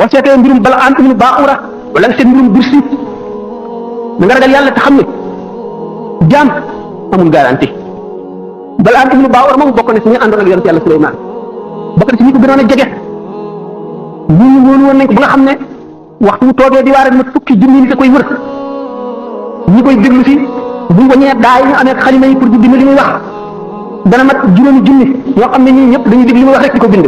boo seetee mbirum Balaam ibnu Baa'ura wala nga seet mbirum Birsiit da nga ragal yàlla te xam ne jaam amul garanti. Balaam ibnu Baa'ura moom bokk na si ñi àndoon ak yonent yàlla Suleymaan bokk na si ñi ko gënoon a jege ñu wóolu woon nañ ko ba nga xam ne waxtu bu toogee di waar ak mat fukki junni nit a koy wër ñi koy déglu si bu ko ñëwee daa yi ñu amee xalima yi pour di bind li muy wax dana mat juróomi junni ñoo xam ne ñii ñëpp dañuy dégg li muy wax rek di ko bind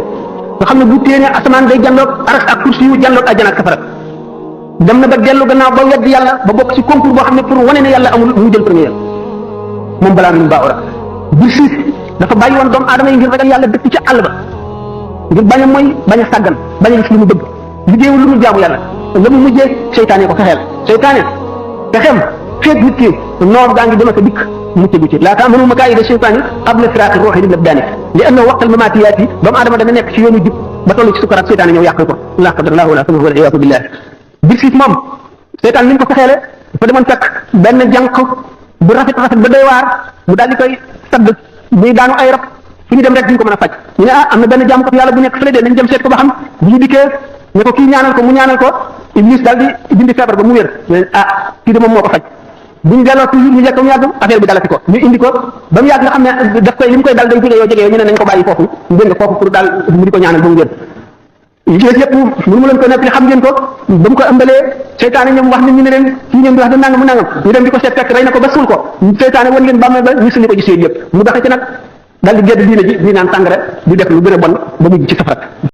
nga xam ne bu téenee asamaan day jànloog aras ak kursi yu jànloog àjjana ak safara dem na ba dellu gannaaw ba wedd yàlla ba bokk ci concours boo xam ne pour wane ne yàlla amul mu jël premier moom Balaam ibnu Baa'ura. Birsiit dafa bàyyi woon doomu aadama yi ngir ragal yàlla dëkk ci àll ba ngir bañ a mooy bañ a sàggan bañ a gis li mu bëgg liggéeyul lu mu jaamu yàlla la mu mujjee seytaane ko fexeel seytaane fexeem feeg nit ki noor gaa ngi dem ak a dikk mucc gu ci laa ta'manu makaa'ida shaytaani qabla firaaqi ruuhi min abdaani li annahu waqtal mamaatiyaati doomu aadama dana nekk ci yoonu jub ba toll ci sukaraat seytaane ñëw yàq ko laa qadarallaahu wa laa samahu wal iyaadu billaah. Birsiit moom seytaan ni mu ko fexeele dafa demoon fekk benn jànq bu rafet ba doy waar mu daal di koy sadd muy daanu ay rab fu ñu dem rek duñ ko mën a faj ñu ne am na benn jàmm ko yàlla bu nekk fële de nañ dem seet ko ba xam bu ñu dikkee ne ko kii ñaanal ko mu ñaanal ko Iblis daal di dindi feebar ba mu wér kii de moom moo ko faj bu ñu delloo toujours ñu jekk mu yàgg affaire bi dalati ko ñu indi ko ba mu yàgg nga xam ne daf koy li mu koy dal day jege yoo ñu ne nañ ko bàyyi foofu ngeen nga foofu pour daal mu di ko ñaanal ba mu wér yëpp mënu mu leen ko nekk li xam ngeen ko ba mu ko ëmbalee seytaane ñoom wax nit ñi ne leen kii ngeen di wax da nangam mu nangam ñu dem di ko seet fekk rey na ko ba suul ko seytaane wan leen bàmmeel ba ñu sulli ko ci seen yëpp mu doxe ci nag daal di gedd diine ji di naan sàngara di def lu gën a bon ba mujj ci safara